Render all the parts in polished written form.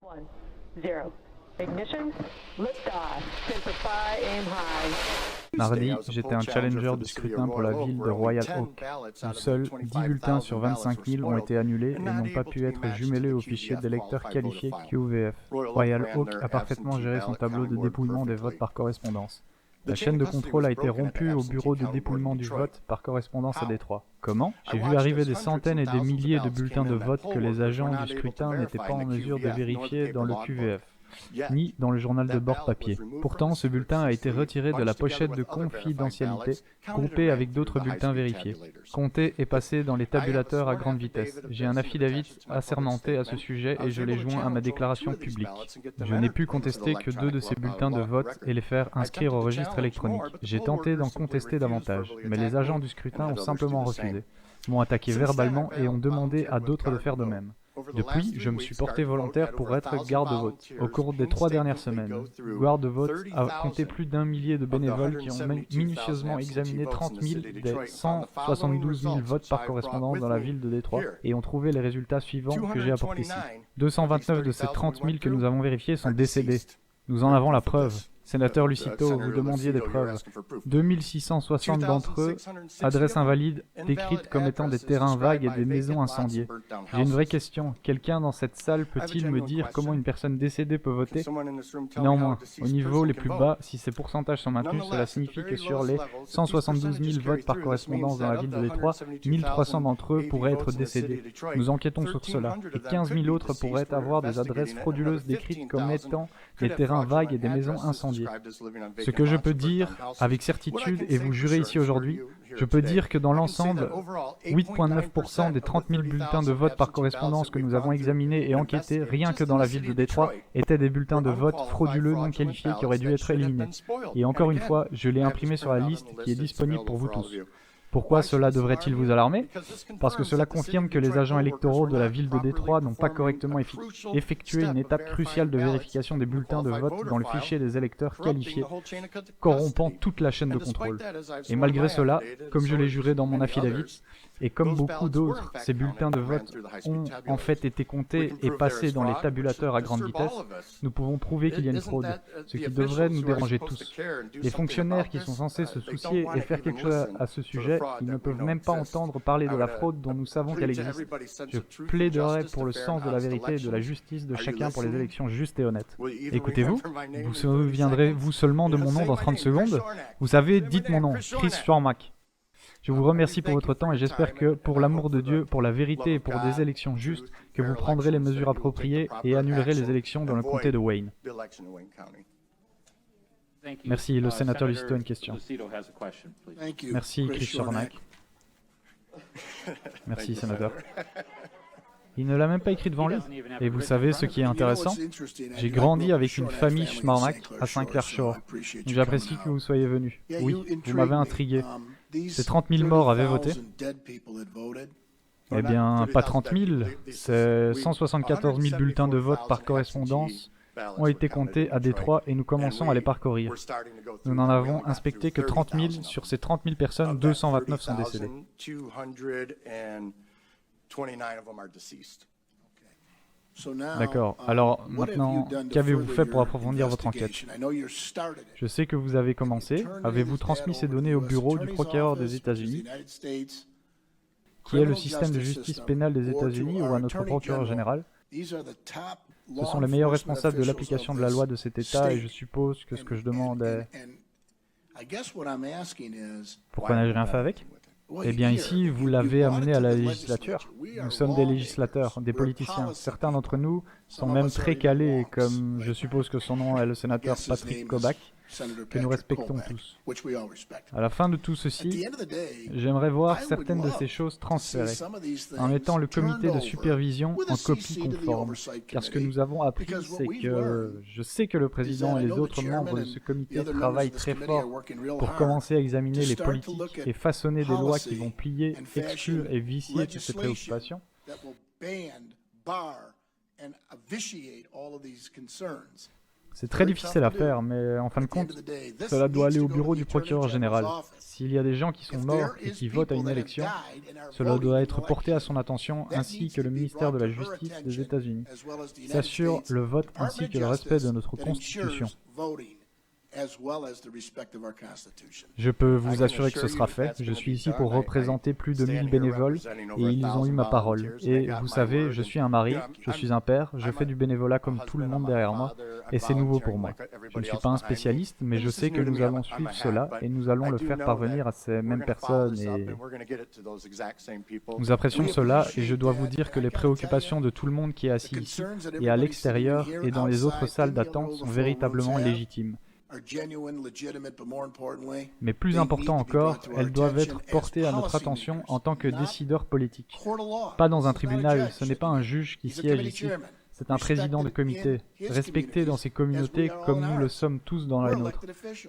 1, 0. Ignition, liftoff, Centrify, aim high. Mardi, j'étais un challenger du scrutin pour la ville de Royal Oak, où seuls 10 bulletins sur 25 000 ont été annulés et n'ont pas pu être jumelés au fichier d'électeurs qualifiés QVF. Royal Oak a parfaitement géré son tableau de dépouillement des votes par correspondance. La chaîne de contrôle a été rompue au bureau de dépouillement du vote par correspondance à Détroit. Comment? J'ai vu arriver des centaines et des milliers de bulletins de vote que les agents du scrutin n'étaient pas en mesure de vérifier dans le QVF, ni dans le journal de bord papier. Pourtant, ce bulletin a été retiré de la pochette de confidentialité, groupé avec d'autres bulletins vérifiés. Compté et passé dans les tabulateurs à grande vitesse. J'ai un affidavit assermenté à ce sujet et je l'ai joint à ma déclaration publique. Je n'ai pu contester que 2 de ces bulletins de vote et les faire inscrire au registre électronique. J'ai tenté d'en contester davantage, mais les agents du scrutin ont simplement refusé, m'ont attaqué verbalement et ont demandé à d'autres de faire de même. Depuis, je me suis porté volontaire pour être garde-vote. Au cours des 3 dernières semaines, garde-vote a compté plus d'1 millier de bénévoles qui ont minutieusement examiné 30 000 des 172 000 votes par correspondance dans la ville de Détroit et ont trouvé les résultats suivants que j'ai apportés ici. 229 de ces 30 000 que nous avens vérifiés sont décédés. Nous en avons la preuve. Sénateur Lucito, vous demandiez des preuves. 2660 d'entre eux, adresses invalides, décrites comme étant des terrains vagues et des maisons incendiées. J'ai une vraie question. Quelqu'un dans cette salle peut-il me dire comment une personne décédée peut voter? Néanmoins, au niveau les plus bas, si ces pourcentages sont maintenus, cela signifie que sur les 172 000 votes par correspondance dans la ville de Détroit, 1300 d'entre eux pourraient être décédés. Nous enquêtons sur cela, et 15 000 autres pourraient avoir des adresses frauduleuses décrites comme étant des terrains vagues et des maisons incendiées. Ce que je peux dire avec certitude, et vous jurer ici aujourd'hui, je peux dire que dans l'ensemble, 8,9% des 30 000 bulletins de vote par correspondance que nous avons examinés et enquêtés, rien que dans la ville de Détroit, étaient des bulletins de vote frauduleux non qualifiés qui auraient dû être éliminés. Et encore une fois, je l'ai imprimé sur la liste qui est disponible pour vous tous. Pourquoi cela devrait-il vous alarmer? Parce que cela confirme que les agents électoraux de la ville de Détroit n'ont pas correctement effectué une étape cruciale de vérification des bulletins de vote dans le fichier des électeurs qualifiés, corrompant toute la chaîne de contrôle. Et malgré cela, comme je l'ai juré dans mon affidavit, et comme beaucoup d'autres, ces bulletins de vote ont en fait été comptés et passés dans les tabulateurs à grande vitesse, nous pouvons prouver qu'il y a une fraude, ce qui devrait nous déranger tous. Les fonctionnaires qui sont censés se soucier et faire quelque chose à ce sujet, ils ne peuvent même pas entendre parler de la fraude dont nous savons qu'elle existe. Je plaiderai pour le sens de la vérité et de la justice de chacun pour les élections justes et honnêtes. Écoutez-vous, vous souviendrez-vous seulement de mon nom dans 30 secondes? Vous savez, dites mon nom, Chris Schwarmack. Je vous remercie pour votre temps et j'espère que, pour l'amour de Dieu, pour la vérité et pour des élections justes, que vous prendrez les mesures appropriées et annulerez les élections dans le comté de Wayne. Merci. Le sénateur Lucito a une question. Merci, Chris Schwarmack. Merci, sénateur. Il ne l'a même pas écrit devant lui. Et vous savez ce qui est intéressant? J'ai grandi avec une famille Schwarmack à Sinclair Shore. J'apprécie que vous soyez venu. Oui, vous m'avez intrigué. Ces 30 000 morts avaient voté? Eh bien, pas 30 000. C'est 174 000 bulletins de vote par correspondance ont été comptés à Détroit et nous commençons à les parcourir. Nous n'en avons inspecté que 30 000. Sur ces 30 000 personnes, 229 sont décédées. D'accord. Alors, maintenant, qu'avez-vous fait pour approfondir votre enquête? Je sais que vous avez commencé. Avez-vous transmis ces données au bureau du procureur des États-Unis, qui est le système de justice pénale des États-Unis, ou à notre procureur général? Ce sont les meilleurs responsables de l'application de la loi de cet État, et je suppose que ce que je demande est... Pourquoi n'ai-je rien fait avec? Eh bien ici, vous l'avez amené à la législature. Nous sommes des législateurs, des politiciens. Certains d'entre nous sont même très calés, comme je suppose que son nom est le sénateur Patrick Kobach, que nous respectons tous. À la fin de tout ceci, j'aimerais voir certaines de ces choses transférées, en mettant le comité de supervision en copie conforme. Car ce que nous avons appris, c'est que je sais que le président et les autres membres de ce comité travaillent très fort pour commencer à examiner les politiques et façonner des lois qui vont plier, exclure et vicier toutes ces préoccupations. C'est très difficile à faire, mais en fin de compte, cela doit aller au bureau du procureur général. S'il y a des gens qui sont morts et qui votent à une élection, cela doit être porté à son attention, ainsi que le ministère de la Justice des États-Unis s'assure le vote ainsi que le respect de notre Constitution. Je peux vous assurer que ce sera fait. Je suis ici pour représenter plus de 1000 bénévoles et ils ont eu ma parole. Et vous savez, je suis un mari, je suis un père, je fais du bénévolat comme tout le monde derrière moi et c'est nouveau pour moi. Je ne suis pas un spécialiste, mais je sais que nous allons suivre cela et nous allons le faire parvenir à ces mêmes personnes et nous apprécions cela et je dois vous dire que les préoccupations de tout le monde qui est assis ici et à l'extérieur et dans les autres salles d'attente sont véritablement légitimes. Mais plus important encore, elles doivent être portées à notre attention en tant que décideurs politiques. Pas dans un tribunal, ce n'est pas un juge qui siège ici, c'est un président de comité, respecté dans ses communautés comme nous le sommes tous dans la nôtre.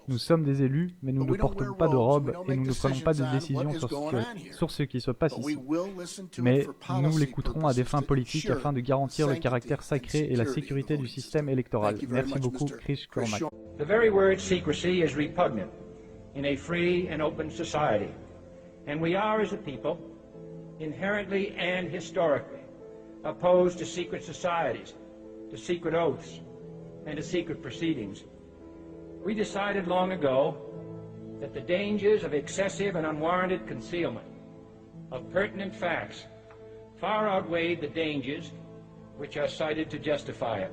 Nous sommes des élus, mais nous ne portons pas de robe et nous ne prenons pas de décision sur ce qui se passe ici. Mais nous l'écouterons à des fins politiques afin de garantir le caractère sacré et la sécurité du système électoral. Merci beaucoup, Chris Cormack. The very word secrecy is repugnant in a free and open society, and we are, as a people, inherently and historically opposed to secret societies, to secret oaths, and to secret proceedings. We decided long ago that the dangers of excessive and unwarranted concealment of pertinent facts far outweighed the dangers which are cited to justify it.